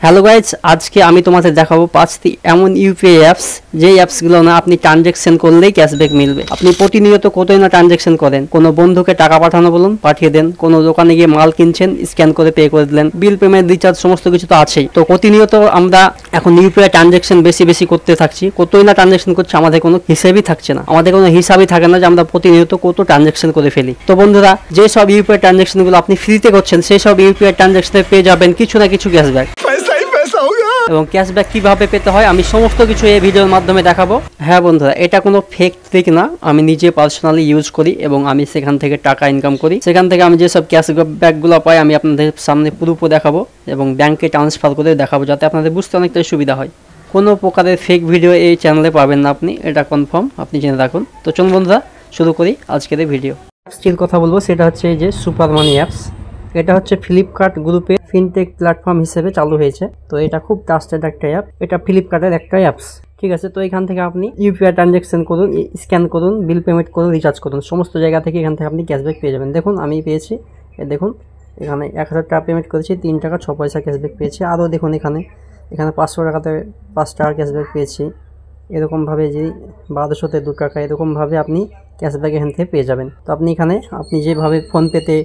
Hello guys, আজকে আমি তোমাদের দেখাবো 5টি এমন ইউপিআই অ্যাপস যেই অ্যাপসগুলো না আপনি ট্রানজ্যাকশন করলেই ক্যাশব্যাক মিলবে। আপনি প্রতিনিয়ত কতই না ট্রানজ্যাকশন করেন, কোনো বন্ধুকে টাকা পাঠানো বলুন পাঠিয়ে দেন, কোনো দোকানে গিয়ে মাল কিনছেন স্ক্যান করে পে করে দিলেন, বিল পেমেন্ট রিচার্জ সমস্ত কিছু তো আছেই। তো প্রতিনিয়ত আমরা এখন ইউপিআই ট্রানজ্যাকশন বেশি করতে থাকছি, কতই না ট্রানজ্যাকশন করছি, আমাদের কোনো হিসাবই থাকছে না, আমাদের কোনো হিসাবই থাকে না যে আমরা প্রতিনিয়ত কত ট্রানজ্যাকশন করে ফেলি। তো বন্ধুরা, যেসব ইউপিআই ট্রানজ্যাকশনগুলো আপনি ফ্রিতে করছেন সেই সব ইউপিআই ট্রানজ্যাকশনে পেয়ে যাবেন কিছু না কিছু ক্যাশব্যাক। এবং ক্যাশব্যাক কিভাবে পেতে হয় আমি সমস্ত কিছু এই ভিডিওর মাধ্যমে দেখাবো। হ্যাঁ বন্ধুরা, এটা কোনো ফেক ট্রিক না, আমি নিজে পার্সোনালি ইউজ করি এবং আমি সেখান থেকে টাকা ইনকাম করি। সেখান থেকে আমি যেসব ক্যাশব্যাকগুলো পাই আমি আপনাদের সামনে প্রুফ দেখাবো এবং ব্যাংকে ট্রান্সফার করে দেখাবো, যাতে আপনাদের বুঝতে অনেকটাই সুবিধা হয়। কোনো প্রকারের ফেক ভিডিও এই চ্যানেলে পাবেন না আপনি, এটা কনফার্ম, আপনি জেনে রাখুন। তো চলুন বন্ধুরা শুরু করি আজকের এই ভিডিও। অ্যাপসটির কথা বলবো, সেটা হচ্ছে এই যে সুপার মানি অ্যাপস। এটা হচ্ছে ফ্লিপকার্ট গ্রুপে ফিনটেক প্ল্যাটফর্ম হিসেবে চালু হয়েছে। তো এটা খুব ট্রাস্টেড একটা অ্যাপ, এটা ফ্লিপকার্টের একটা অ্যাপস, ঠিক আছে। তো এখান থেকে আপনি ইউপিআই ট্রানজ্যাকশন করুন, স্ক্যান করুন, বিল পেমেন্ট করুন, রিচার্জ করুন, সমস্ত জায়গা থেকে এখান থেকে আপনি ক্যাশব্যাক পেয়ে যাবেন। দেখুন আমি পেয়েছি, দেখুন এখানে 1000 টাকা পেমেন্ট করেছি, 3 টাকা 6 পয়সা ক্যাশব্যাক পেয়েছি। আরও দেখুন এখানে 500 টাকাতে 5 টাকা ক্যাশব্যাক পেয়েছি। এরকমভাবে যে 1200তে 2 টাকা, এরকমভাবে আপনি ক্যাশব্যাক এখান থেকে পেয়ে যাবেন। তো আপনি এখানে আপনি যেভাবে ফোনপেতে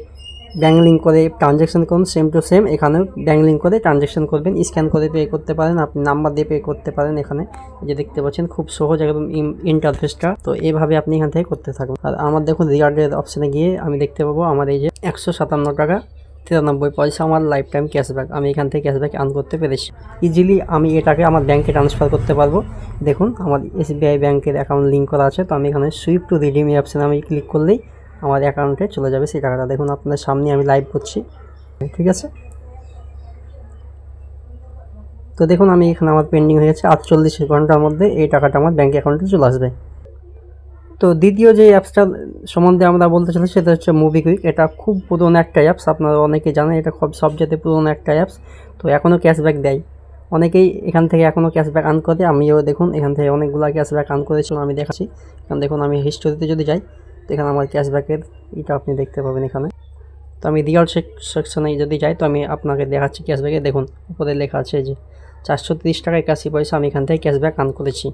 ব্যাঙ্ক লিঙ্ক করে ট্রানজ্যাকশন করুন, সেম টু সেম এখানেও ব্যাঙ্ক লিঙ্ক করে ট্রানজ্যাকশন করবেন, স্ক্যান করে পে করতে পারেন, আপনি নাম্বার দিয়ে পে করতে পারেন। এখানে যে দেখতে পাচ্ছেন খুব সহজ একদম ইন্টারফেসটা। তো এইভাবে আপনি এখান থেকে করতে থাকুন। আর আমার দেখুন রিওয়ার্ডের অপশানে গিয়ে আমি দেখতে পাবো আমার এই যে 157 টাকা 93 পয়সা আমার লাইফ টাইম ক্যাশব্যাক, আমি এখান থেকে ক্যাশব্যাক আর্ন করতে পেরেছি। ইজিলি আমি এটাকে আমার ব্যাঙ্কে ট্রান্সফার করতে পারবো। দেখুন আমার এসবিআই ব্যাঙ্কের অ্যাকাউন্ট লিঙ্ক করা আছে, তো আমি এখানে সুইপ টু রিডিম এই অপশানে আমি ক্লিক করলেই আমার অ্যাকাউন্টে চলে যাবে সেই টাকাটা। দেখুন আপনাদের সামনে আমি লাইভ করছি, ঠিক আছে। তো দেখুন আমি এখানে আমার পেন্ডিং হয়ে গেছে, 48 ঘন্টার মধ্যে এই টাকাটা আমার ব্যাঙ্ক অ্যাকাউন্টে চলে আসবে। তো দ্বিতীয় যে অ্যাপসটা সম্বন্ধে আমরা বলতে চলেছি সেটা হচ্ছে মুভিকুইক। এটা খুব পুরনো একটা অ্যাপস, আপনারা অনেকে জানেন, এটা খুব সবচেয়ে পুরনো একটা অ্যাপস। তো এখনও ক্যাশব্যাক দেয়, অনেকেই এখান থেকে এখনও ক্যাশব্যাক আর্ন করে। আমিও দেখুন এখান থেকে অনেকগুলো ক্যাশব্যাক আর্ন করেছি, আমি দেখাচ্ছি। কারণ দেখুন আমি হিস্টোরিতে যদি যাই তো এখানে আমার ক্যাশব্যাকের এটা আপনি দেখতে পাবেন এখানে। তো আমি রিয়াল সেকশনে যদি যাই তো আমি আপনাকে দেখাচ্ছি ক্যাশব্যাকে। দেখুন উপরে লেখা আছে যে 430 টাকা 81 পয়সা আমি এখান থেকে ক্যাশব্যাক আর্ন করেছি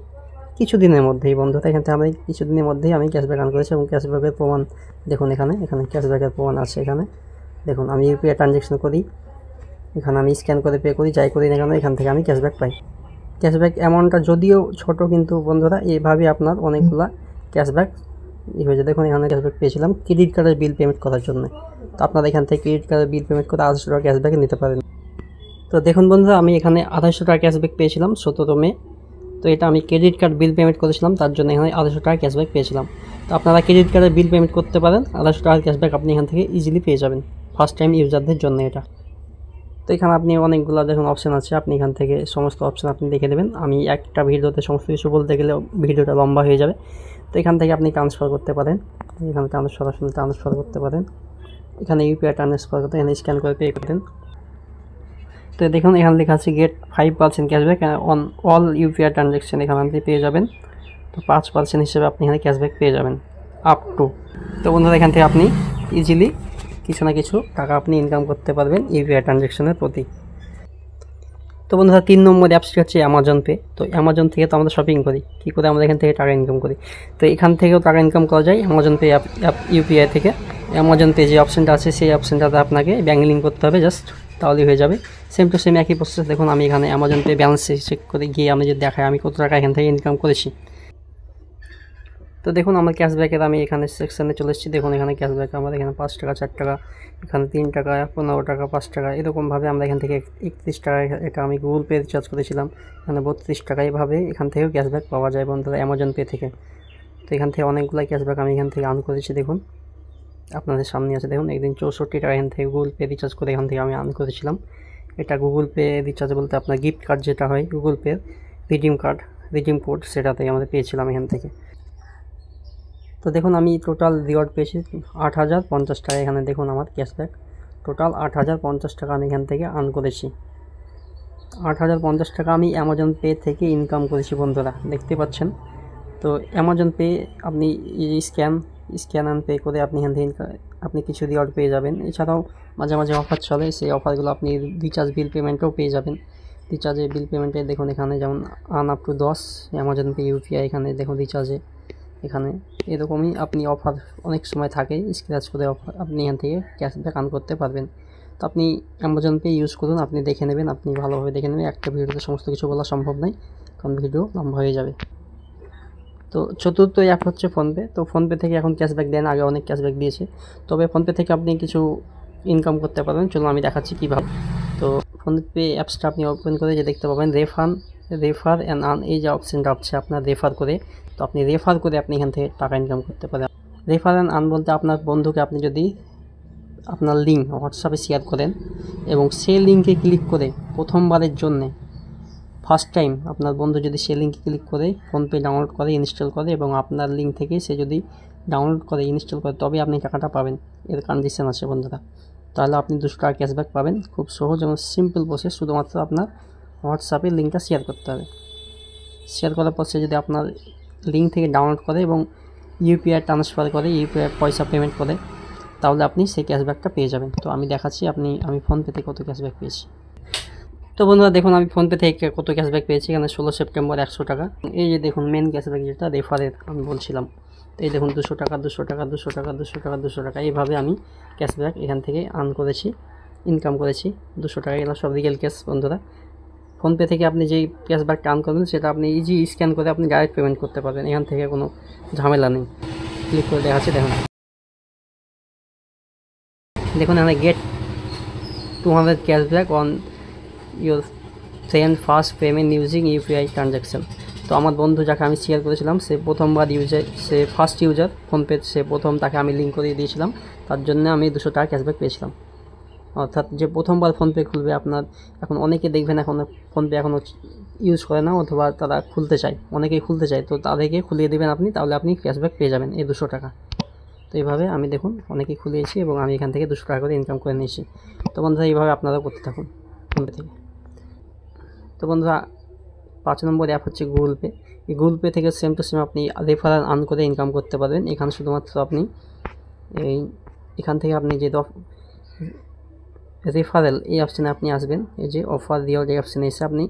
কিছুদিনের মধ্যেই। বন্ধুরা এখান থেকে আমি কিছুদিনের মধ্যেই আমি ক্যাশব্যাক আর্ন করেছি এবং ক্যাশব্যাকের প্রমাণ দেখুন এখানে ক্যাশব্যাকের প্রমাণ আছে এখানে। দেখুন আমি ইউপিআই ট্রানজ্যাকশন করি, এখানে আমি স্ক্যান করে পে করি, যাই করি না কেন এখান থেকে আমি ক্যাশব্যাক পাই। ক্যাশব্যাক অ্যামাউন্টটা যদিও ছোট, কিন্তু বন্ধুরা এইভাবে আপনার অনেকগুলা ক্যাশব্যাক হয়েছে। দেখুন এখানে ক্যাশব্যাক পেয়েছিলাম ক্রেডিট কার্ডের বিল পেমেন্ট করার জন্য। তো আপনারা এখান থেকে ক্রেডিট কার্ডের বিল পেমেন্ট করে 250 টাকা ক্যাশব্যাক নিতে পারেন। তো দেখুন বন্ধুরা আমি এখানে 250 টাকা ক্যাশব্যাক পেয়েছিলাম 17 মে। তো এটা আমি ক্রেডিট কার্ড বিল পেমেন্ট করেছিলাম, তার জন্য এখানে 250 টাকা ক্যাশব্যাক পেয়েছিলাম। তো আপনারা ক্রেডিট কার্ডের বিল পেমেন্ট করতে পারেন, 250 টাকার ক্যাশব্যাক আপনি এখান থেকে ইজিলি পেয়ে যাবেন, ফার্স্ট টাইম ইউজারদের জন্য এটা। তো এখানে আপনি অনেকগুলো দেখুন অপশান আছে, আপনি এখান থেকে সমস্ত অপশান আপনি দেখে দেবেন। আমি একটা ভিডিওতে সমস্ত কিছু বলতে গেলে ভিডিওটা লম্বা হয়ে যাবে। তো এখান থেকে আপনি ট্রান্সফার করতে পারেন, এখানে সরাসরি ট্রান্সফার করতে পারেন, এখানে ইউপিআই ট্রান্সফার করতে এখানে স্ক্যান করে পে করতেন। তো দেখুন এখানে লেখা আছে get 5% cashback on all UPI transaction, এখানে আপনি পেয়ে যাবেন। তো 5% হিসেবে আপনি এখানে ক্যাশব্যাক পেয়ে যাবেন আপ টু। তো বন্ধুরা এখান থেকে আপনি ইজিলি কিছু না কিছু টাকা আপনি ইনকাম করতে পারবেন ইউপিআই ট্রানজ্যাকশনের প্রতি। তো বন্ধুরা 3 নম্বর অ্যাপসটি হচ্ছে অ্যামাজন পে। তো অ্যামাজন থেকে তো আমরা শপিং করি, কী করে আমরা এখান থেকে টাকা ইনকাম করি। তো এখান থেকেও টাকা ইনকাম করা যায় অ্যামাজন পে অ্যাপ ইউপিআই থেকে। অ্যামাজন পে যে অপশানটা আছে সেই অপশানটাতে আপনাকে ব্যাঙ্ক লিঙ্ক করতে হবে, জাস্ট তাহলেই হয়ে যাবে। সেম টু সেম একই প্রসেস। দেখুন আমি এখানে অ্যামাজন পে ব্যালেন্স চেক করে গিয়ে আমি যদি দেখাই আমি কত টাকা এখান থেকে ইনকাম করেছি। তো দেখুন আমার ক্যাশব্যাকের আমি এখানে সেকশানে চলে এসেছি। দেখুন এখানে ক্যাশব্যাক আমার এখানে 5 টাকা 4 টাকা, এখানে 3 টাকা 15 টাকা 5 টাকা, এরকমভাবে আমরা এখান থেকে 31 টাকা এটা আমি গুগল পে রিচার্জ করেছিলাম, এখানে 32 টাকা। এইভাবে এখান থেকেও ক্যাশব্যাক পাওয়া যায় বন্ধুরা অ্যামাজন পে থেকে। তো এখান থেকে অনেকগুলো ক্যাশব্যাক আমি এখান থেকে আর্ন করেছি। দেখুন আপনাদের সামনে আছে, দেখুন একদিন 64 টাকা এখান থেকে গুগল পে রিচার্জ করে এখান থেকে আমি আর্ন করেছিলাম। এটা গুগল পে রিচার্জ বলতে আপনার গিফট কার্ড যেটা হয় গুগল পে রিডিম কোড সেটাতে আমাদের পেয়েছিলাম এখান থেকে। তো দেখুন আমি টোটাল রিওয়ার্ড পেয়েছি 8050 টাকা। এখানে দেখুন আমার ক্যাশব্যাক টোটাল 8050 টাকা আমি এখান থেকে আর্ন করেছি। 8050 টাকা আমি অ্যামাজন পে থেকে ইনকাম করেছি বন্ধুরা, দেখতে পাচ্ছেন। তো অ্যামাজন পে আপনি স্ক্যান অ্যান্ড পে করে আপনি এখান থেকে আপনি কিছু রিওয়ার্ড পেয়ে যাবেন। এছাড়াও মাঝে মাঝে অফার চলে, সেই অফারগুলো আপনি রিচার্জ বিল পেমেন্টও পেয়ে যাবেন। রিচার্জে বিল পেমেন্টে দেখুন এখানে যেমন আন up to 10 Amazon Pay UPI, এখানে দেখুন রিচার্জে এখানে এরকমই আপনি অফার অনেক সময় থাকে, স্ক্র্যাচ করে অফার আপনি এখান থেকে ক্যাশব্যাক আর্ন করতে পারবেন। তো আপনি অ্যামাজন পে ইউজ করুন, আপনি দেখে নেবেন, আপনি ভালোভাবে দেখে নেবেন। একটা ভিডিওতে সমস্ত কিছু বলা সম্ভব নয়, কারণ ভিডিও লম্বা হয়ে যাবে। তো চতুর্থ অ্যাপ হচ্ছে ফোনপে। তো ফোনপে থেকে এখন ক্যাশব্যাক দেন, আগে অনেক ক্যাশব্যাক দিয়েছে, তবে ফোনপে থেকে আপনি কিছু ইনকাম করতে পারবেন। চলুন আমি দেখাচ্ছি কীভাবে। তো ফোনপে অ্যাপসটা আপনি ওপেন করে যে দেখতে পাবেন রেফার অ্যান্ড আর্ন, এই যে অপশানটা হচ্ছে আপনার রেফার করে। তো আপনি রেফার করে আপনি এখান থেকে টাকা ইনকাম করতে পারেন। রেফার অ্যান্ড আর্ন বলতে আপনার বন্ধুকে আপনি যদি আপনার লিঙ্ক হোয়াটসঅ্যাপে শেয়ার করেন এবং সেই লিঙ্কে ক্লিক করে প্রথমবারের জন্যে ফার্স্ট টাইম আপনার বন্ধু যদি সেই লিঙ্কে ক্লিক করে ফোনপে ডাউনলোড করে ইনস্টল করে এবং আপনার লিঙ্ক থেকে সে যদি ডাউনলোড করে ইনস্টল করে, তবে আপনি টাকাটা পাবেন। এর কন্ডিশন আছে বন্ধুরা। তাহলে আপনি 200 টাকা ক্যাশব্যাক পাবেন। খুব সহজ এবং সিম্পল প্রসেস, শুধুমাত্র আপনার হোয়াটসঅ্যাপে লিঙ্কটা শেয়ার করতে হবে। শেয়ার করার পর সে যদি আপনার লিঙ্ক থেকে ডাউনলোড করে এবং ইউপিআই ট্রান্সফার করে, ইউপিআই পয়সা পেমেন্ট করে, তাহলে আপনি সেই ক্যাশব্যাকটা পেয়ে যাবেন। তো আমি দেখাচ্ছি আমি ফোনপে থেকে কত ক্যাশব্যাক পেয়েছি। তো বন্ধুরা দেখুন আমি ফোনপে থেকে কত ক্যাশব্যাক পেয়েছি। এখানে 16 সেপ্টেম্বর 100 টাকা। এই যে দেখুন মেন ক্যাশব্যাক যেটা রেফারের আমি বলছিলাম। তো এই দেখুন 200 টাকা 200 টাকা 200 টাকা 200 টাকা 200 টাকা, এইভাবে আমি ক্যাশব্যাক এখান থেকে আর্ন করেছি, ইনকাম করেছি 200 টাকা। এগুলো সব রিয়েল ক্যাশ বন্ধুরা। ফোনপে থেকে আপনি যেই ক্যাশব্যাকটা আর্ন করবেন সেটা আপনি ইজি স্ক্যান করে আপনি ডাইরেক্ট পেমেন্ট করতে পারবেন, এখান থেকে কোনো ঝামেলা নেই। ক্লিক করে দেখাচ্ছি, দেখুন এখানে get 200 cashback on your send first payment using UPI transaction. তো আমার বন্ধু যাকে আমি শেয়ার করেছিলাম সে প্রথমবার সে ফার্স্ট ইউজার ফোনপে, সে প্রথম, তাকে আমি লিঙ্ক করে দিয়েছিলাম, তার জন্য আমি 200 টাকা ক্যাশব্যাক পেয়েছিলাম। অর্থাৎ যে প্রথমবার ফোনপে খুলবে, আপনার এখন অনেকে দেখবেন এখন ফোনপে এখনও ইউজ করে না, অথবা তারা খুলতে চায়, অনেকেই খুলতে চায়, তো তাদেরকে খুলিয়ে দেবেন আপনি, তাহলে আপনি ক্যাশব্যাক পেয়ে যাবেন এই 200 টাকা। তো এইভাবে আমি দেখুন অনেকেই খুলিয়েছি এবং আমি এখান থেকে 200 টাকা করে ইনকাম করে নিয়েছি। তো বন্ধুরা এইভাবে আপনারাও করতে থাকুন ফোনপে থেকে। তো বন্ধুরা 5 নম্বর অ্যাপ হচ্ছে গুগল পে। এই গুগল পে থেকে সেম টু সেম আপনি রেফারেল আর্ন করে ইনকাম করতে পারবেন। এখানে শুধুমাত্র আপনি এখান থেকে আপনি যে রেফারেল এই অপশানে আপনি আসবেন, এই যে অফার রিওয়ার্ড এই অপশানে এসে আপনি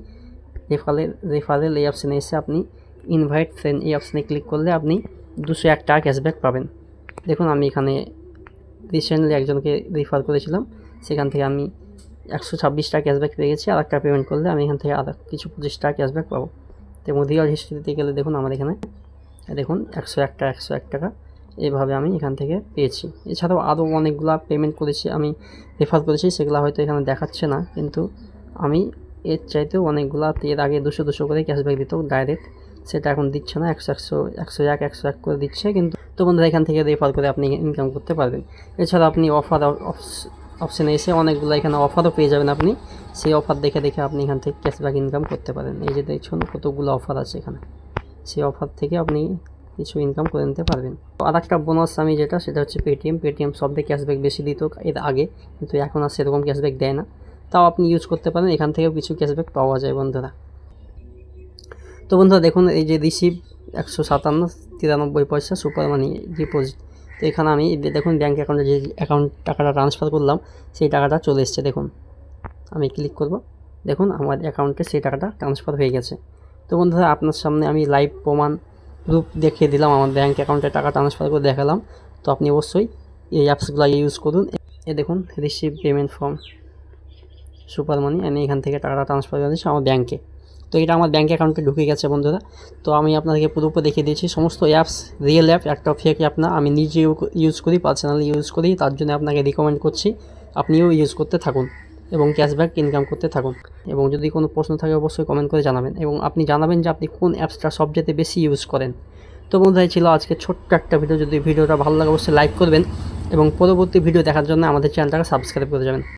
রেফারেল এই অপশানে এসে আপনি ইনভাইট ফ্রেন্ড এই অপশানে ক্লিক করলে আপনি 201 টাকা ক্যাশব্যাক পাবেন। দেখুন আমি এখানে রিসেন্টলি একজনকে রেফার করেছিলাম, সেখান থেকে আমি 126 টাকা ক্যাশব্যাক পেয়ে গেছি। আর একটা পেমেন্ট করলে আমি এখান থেকে আর কিছু 25 টাকা ক্যাশব্যাক পাবো। এবং রিওয়ার্ড হিস্ট্রিতে গেলে দেখুন আমার এখানে দেখুন 101 টাকা এইভাবে আমি এখান থেকে পেয়েছি। এছাড়াও আরও অনেকগুলো পেমেন্ট করেছি, আমি রেফার করেছি, সেগুলো হয়তো এখানে দেখাচ্ছে না, কিন্তু আমি এর চাইতেও অনেকগুলো, এর আগে 200 করে ক্যাশব্যাক দিত ডাইরেক্ট, সেটা এখন দিচ্ছে না, 101 করে দিচ্ছে। কিন্তু তো বন্ধুরা এখান থেকে রেফার করে আপনি ইনকাম করতে পারবেন। এছাড়া আপনি অফার অপশানে এসে অনেকগুলো এখানে অফারও পেয়ে যাবেন, আপনি সেই অফার দেখে আপনি এখান থেকে ক্যাশব্যাক ইনকাম করতে পারেন। এই যে দেখুন কতগুলো অফার আছে এখানে, সেই অফার থেকে আপনি কিছু ইনকাম করে নিতে পারবেন। আর একটা বোনাস আমি সেটা হচ্ছে পেটিএম সবথেকে ক্যাশব্যাক বেশি দিত এর আগে, কিন্তু এখন আর সেরকম ক্যাশব্যাক দেয় না, তাও আপনি ইউজ করতে পারেন, এখান থেকেও কিছু ক্যাশব্যাক পাওয়া যায় বন্ধুরা। তো বন্ধুরা দেখুন এই যে রিসিভ 157.93 পয়সা সুপার মানি ডিপোজিট। তো এখানে আমি দেখুন ব্যাঙ্ক অ্যাকাউন্টে যে টাকাটা ট্রান্সফার করলাম সেই টাকাটা চলে এসছে। দেখুন আমি ক্লিক করব, দেখুন আমার অ্যাকাউন্টে সেই টাকাটা ট্রান্সফার হয়ে গেছে। তো বন্ধুরা আপনার সামনে আমি লাইভ প্রমাণ প্রুফ দেখিয়ে দিলাম, আমার ব্যাঙ্ক অ্যাকাউন্টে টাকা ট্রান্সফার করে দেখালাম। তো আপনি অবশ্যই এই অ্যাপসগুলো ইউজ করুন। এ দেখুন রিসিভ পেমেন্ট ফ্রম সুপার মানি, আমি এখান থেকে টাকাটা ট্রান্সফার করে দিচ্ছি আমার ব্যাঙ্কে। তো এটা আমার ব্যাঙ্ক অ্যাকাউন্টে ঢুকে গেছে বন্ধুরা। তো আমি আপনাদেরকে পুরোপুরি দেখিয়ে দিয়েছি সমস্ত অ্যাপস রিয়েল অ্যাপ, একটা ফেক অ্যাপ না। আমি নিজে ইউজ করি, পার্সোনালি ইউজ করি, তার জন্য আপনাকে রিকমেন্ড করছি আপনিও ইউজ করতে থাকুন এবং ক্যাশব্যাক ইনকাম করতে থাকুন। এবং যদি কোনো প্রশ্ন থাকে অবশ্যই কমেন্ট করে জানাবেন, এবং আপনি জানাবেন যে আপনি কোন অ্যাপসটা সবচেয়ে বেশি ইউজ করেন। তো বন্ধুরা ছিল আজকে ছোট্ট একটা ভিডিও। যদি ভিডিওটা ভালো লাগে অবশ্যই লাইক করবেন এবং পরবর্তী ভিডিও দেখার জন্য আমাদের চ্যানেলটাকে সাবস্ক্রাইব করে যাবেন।